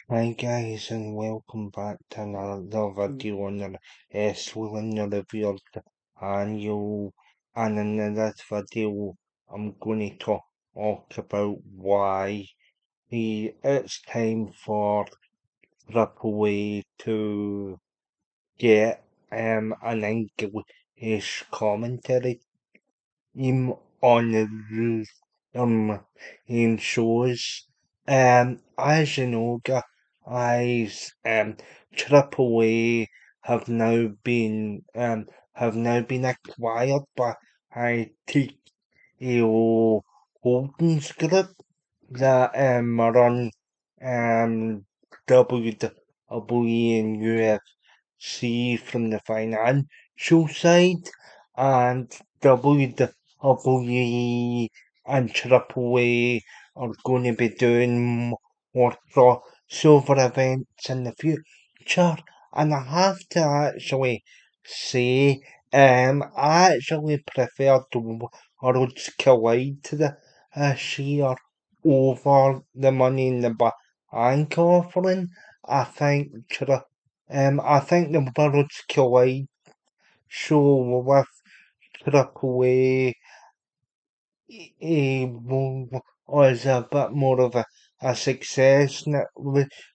Hi guys and welcome back to another video on the wrestling review of the annual, and in this video I'm going to talk about why it's time for AAA to get an English commentary team on the in shows. As you know, guys, Triple A have now been acquired by TKO Holdings Group that run WWE and UFC from the financial side, and WWE and Triple A are going to be doing more crossover events in the future. And I have to actually say, I actually prefer the Worlds Collide to this year over the Money in the Bank offering. I think I think the Worlds Collide show with Triple A was a bit more of a success, and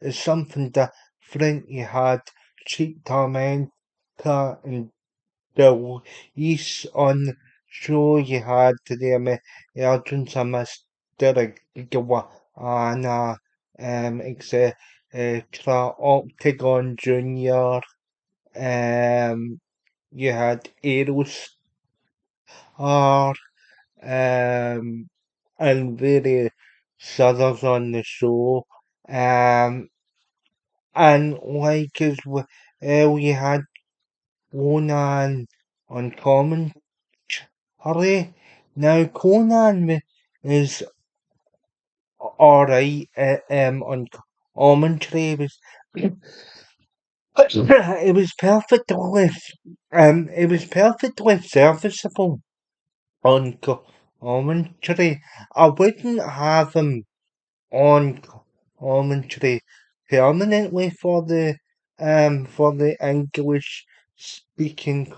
it's something different. You had Cheap Tormenta and the East on the show. You had the emergence of Mr. Iguana, etc. Octagon Junior. You had Aerostar, and various others on the show. And like as well, we had Conan on commentary. Now Conan is alright on commentary. It was perfectly serviceable on commentary. I wouldn't have him on commentary permanently for the English speaking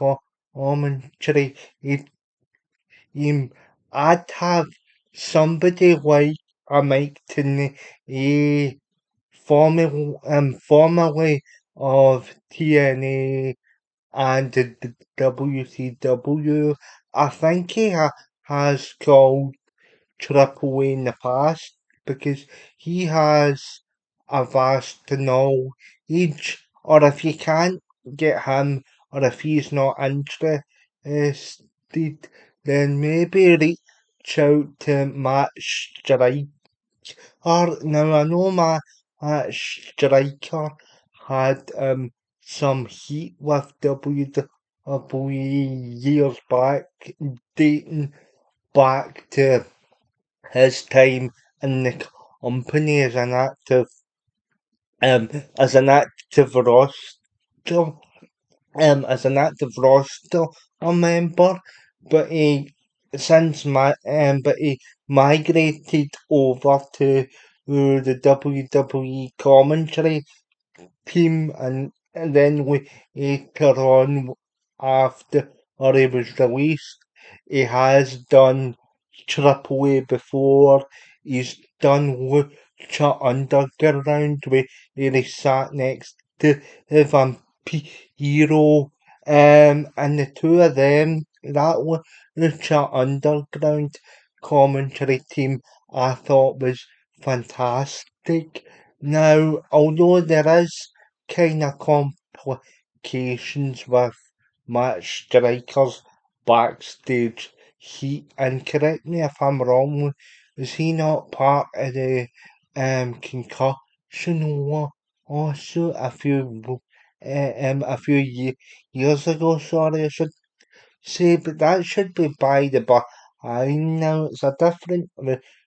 commentary. You, I'd have somebody like a Mike Tenay, formerly of TNA and the WCW. I think he has called Triple A in the past because he has a vast knowledge. Or if you can't get him, or if he's not interested, then maybe reach out to Matt Striker. Now I know Matt Striker had some heat with WWE years back, dating back to his time in the company um as an active roster as an active roster member, but he migrated over to the WWE commentary team, and then later on, after or he was released, he has done Triple A before. He's done Lucha Underground where he sat next to Vampiro, and the two of them, that Lucha Underground commentary team, I thought was fantastic. Now, although there is kind of complications with match strikers backstage heat, and correct me if I'm wrong, is he not part of the concussion lawsuit a few years ago? Sorry, I should say, but that should be by the behind now. It's a different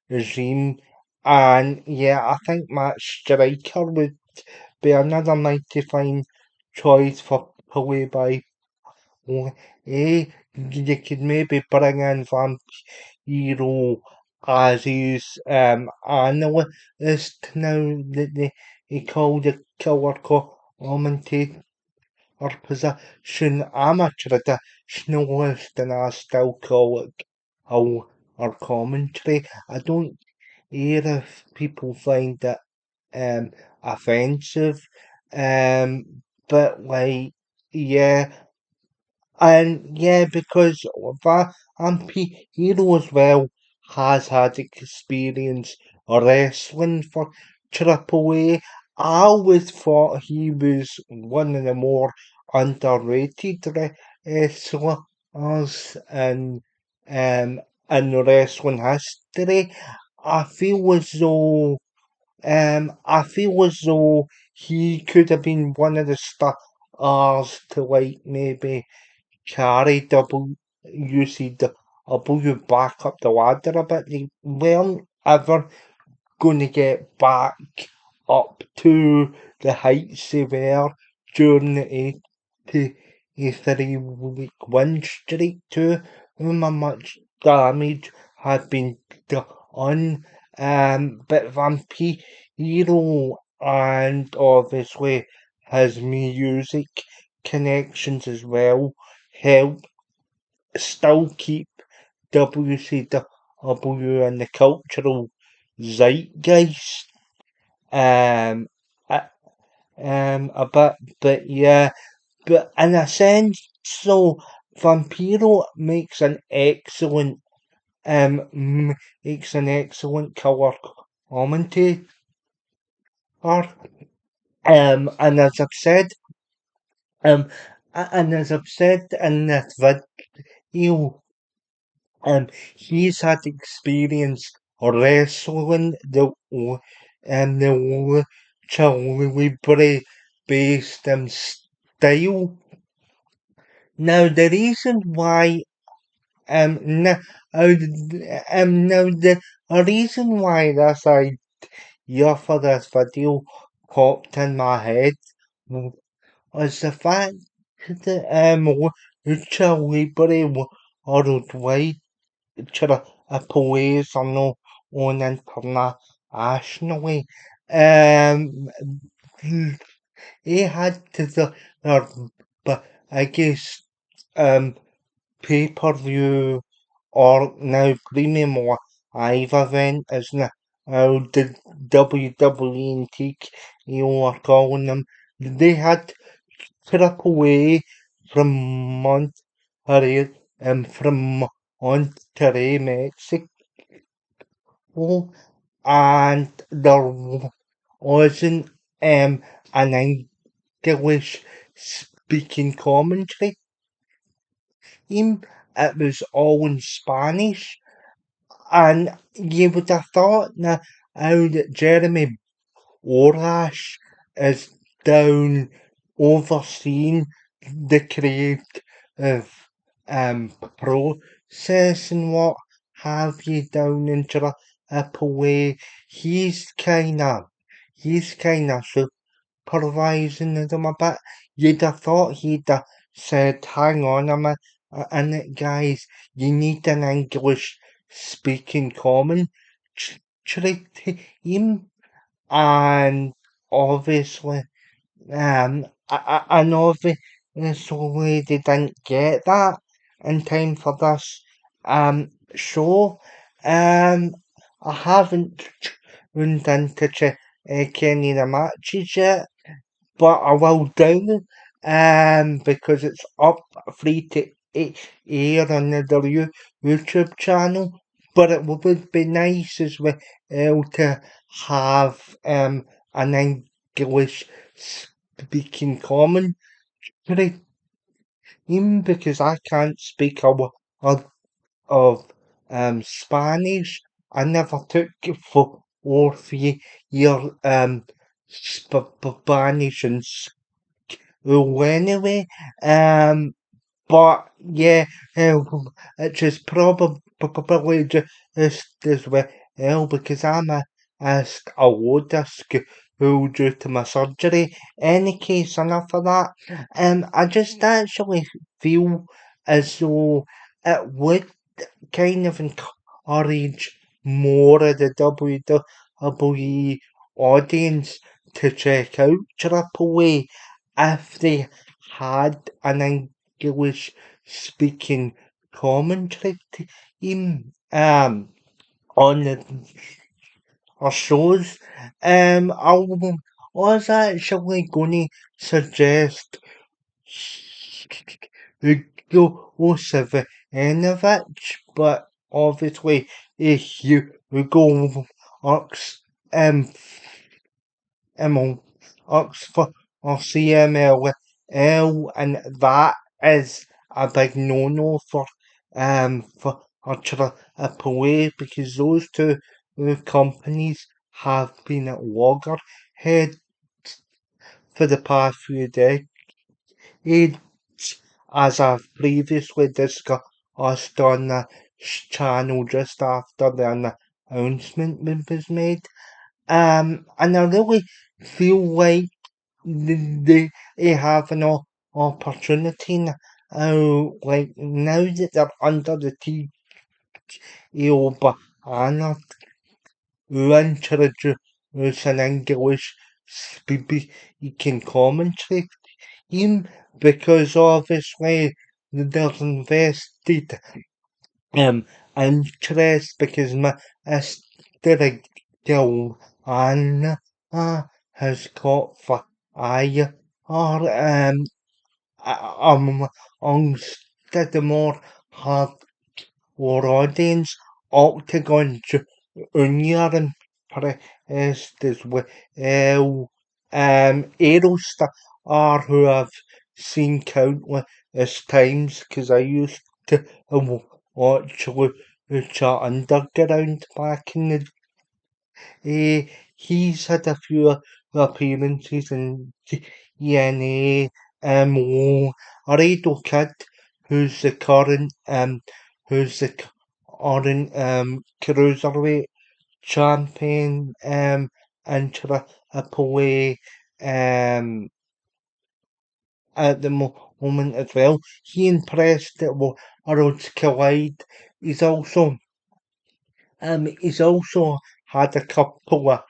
regime, and yeah, I think Matt Striker would be another mighty fine choice for play by play. You could maybe bring in Vampiro as his analyst now that he called the killer commentator position. I'm a traditionalist and I still call it our commentary. I don't hear if people find it offensive. But like, yeah, and yeah, because Hero as well has had experience wrestling for AAA. I always thought he was one of the more underrated wrestlers um, in wrestling history. I feel as though he could have been one of the stars to like maybe carry WCW back up the ladder a bit. They weren't ever going to get back up to the heights they were during the 83-week win streak too. How much damage had been done. But Vampiro and obviously his music connections as well help still keep WCW in the cultural zeitgeist. Um, a, a bit, but yeah, but in a sense, so Vampiro makes an excellent color commentator. And as I've said, um, and as I've said in this video, he's had experience wrestling the lucha libre based style. Now the reason why now, now the reason why this idea for this video popped in my head was the fact that lucha libre worldwide plays are not on internationally. Um, he had their biggest pay-per-view or now premium live event is now the WWE and TKO are calling them. They had AAA from Monterrey from Monterrey, Mexico, and there wasn't an English speaking commentary team. It was all in Spanish, and you would have thought now how that Jeremy Orash is down overseeing the creative process and what have you down in Triple. He's kinda supervising them a bit. You'd have thought he'd have said, hang on a minute, guys, you need an English speaking commentary team. And obviously, and obviously they didn't get that in time for this show. Um, I haven't tuned into any of the matches yet, but I will do, because it's up free to air on the YouTube channel. But it would be nice as well to have an English speaking commentary team because I can't speak a word of Spanish. I never took it for 4 year Spanish in school anyway. But yeah, it's just probably just as well because I'm a load of school due to my surgery. Any case, enough of that. I just actually feel as though it would kind of encourage more of the WWE audience to check out Triple A if they had an English speaking commentary team on our shows. I was actually going to suggest Hugo Savinovich, but obviously Hugo works um, Oxford or CMLL, and that is a big no-no for AAA because those two companies have been at loggerheads for the past few decades, as I've previously discussed on the channel just after the announcement was made. And I really feel like they have an opportunity now, like now that they're under the TEO banner who introduce an English speaking commentary team because obviously there's invested interest because my Mr. Gilana has got fire amongst the more hardcore audience. Octagon Junior and Prest as well. Aerostar who I've seen countless times because I used to watch Lucha Underground back in the day. He's had a few appearances in TNA. Laredo Kid, who's the current cruiserweight champion and Triple at the moment as well. He impressed at Worlds Collide. He's also had a couple of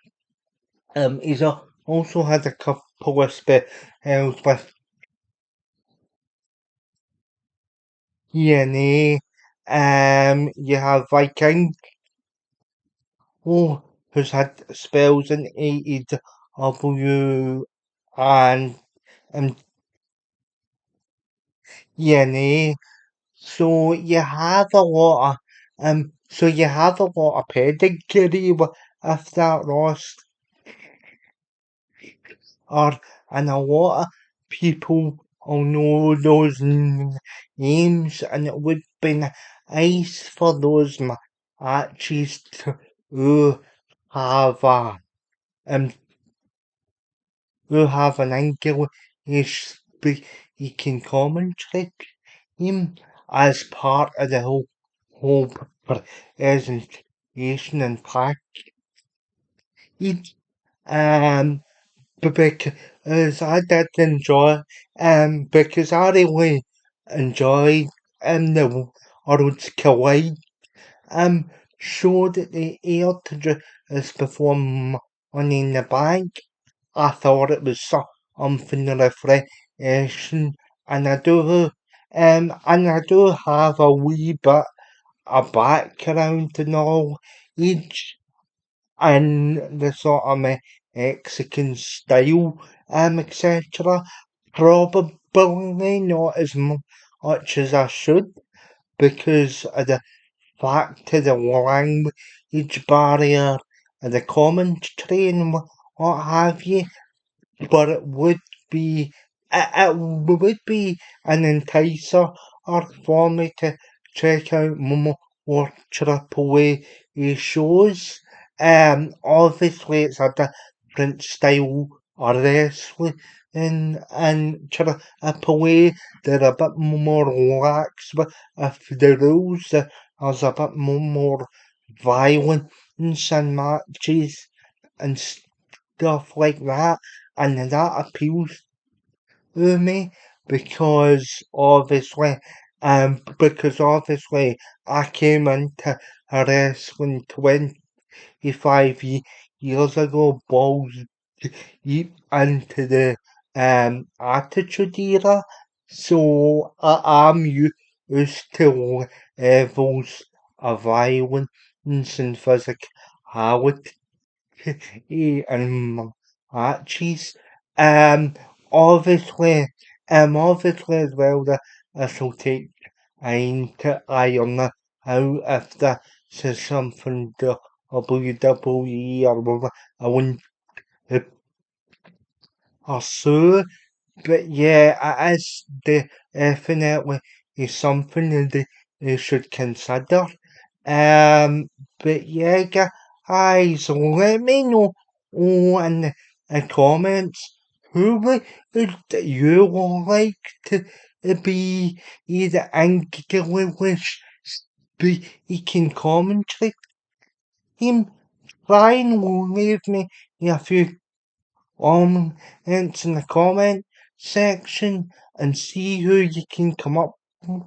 also had a couple of spells with TNA. You have Viking, who's had spells in AEW and TNA. So you have a lot of pedigree with that roster, and a lot of people will know those names, and it would be nice for those matches to have a um have an English speaking commentary team as part of the whole presentation and package. Um, because I did enjoy, because I really enjoyed the Worlds Collide show that they aired just before Money in the Bank. I thought it was something refreshing, and I do have a wee bit of background to know each and the sort of Mexican style, etc. Probably not as much as I should because of the fact of the language barrier and the commentary and what have you. But it would be an enticer or for me to check out more Triple A shows. Obviously it's a different style of wrestling and Triple A. They're a bit more lax with the rules. There's a bit more violence and matches and stuff like that, and that appeals to me because obviously I came into wrestling 25 years ago balls deep into the Attitude Era, so I'm used to levels of violence and physicality and matches. Um, obviously, obviously as well that this will take time to iron out if this is something the WWE or whatever I want to pursue. But yeah, it is definitely is something that they should consider. But yeah, guys, let me know in the comments who would you like to be either English speaking commentary team. Try and leave me a few comments in the comment section and see who you can come up with.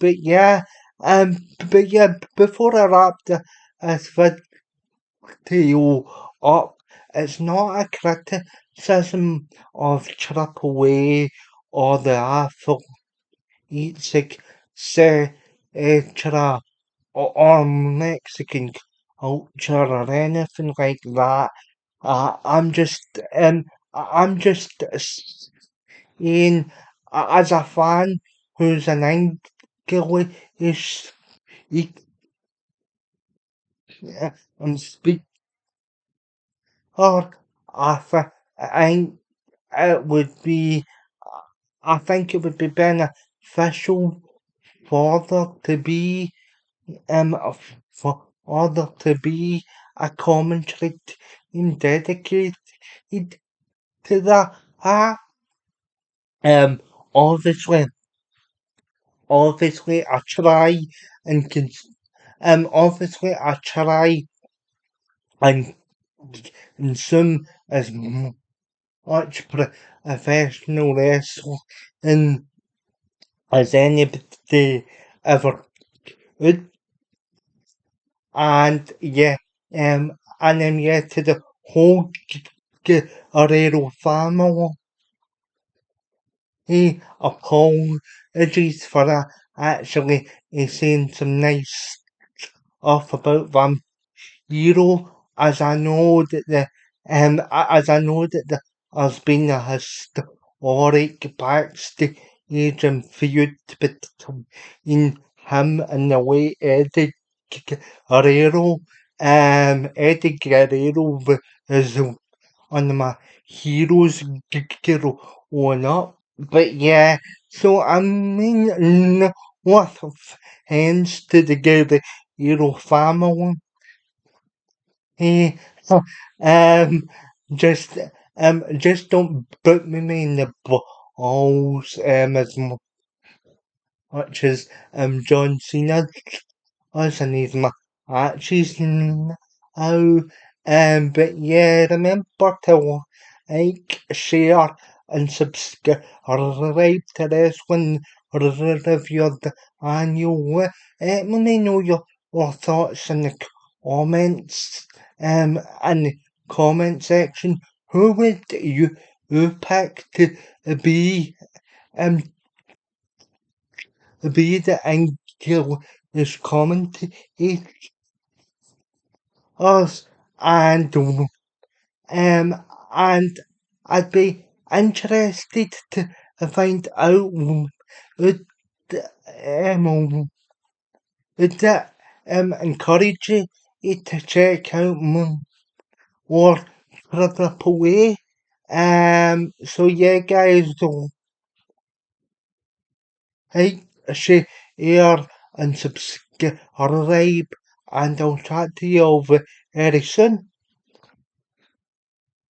But yeah, before I wrap this video up, it's not a criticism of AAA or the athletic etc. or Mexican culture or anything like that. I'm just saying as a fan who's an English speaker and speaker, think it would be I think it would be beneficial for there to be for there to be a commentary team dedicated to that. Um, obviously, obviously, I try and obviously, I try and consume as much professional wrestling as anybody ever could. And yeah, and then yeah, to the whole Guerrero family, he apologies for actually saying some nice stuff about Vampiro, as I know that as I know that there's been a historic backstage and feud between him and the late Eddie Guerrero. Eddie Guerrero is one of my heroes growing up. But yeah, so I mean, what offense to the Guerrero family? Hey, um, just just don't put me in the balls as much as John Cena does, and he's my arches now. But yeah, remember to like, share, and subscribe to this one review the annual. Let me know your thoughts in the comments. In the comment section. Who would you pick to be um be the English commentators? And and I'd be interested to find out would would that encourage you to check out more AAA. So yeah, guys, don't like, share, and subscribe, and I'll chat to you over very soon.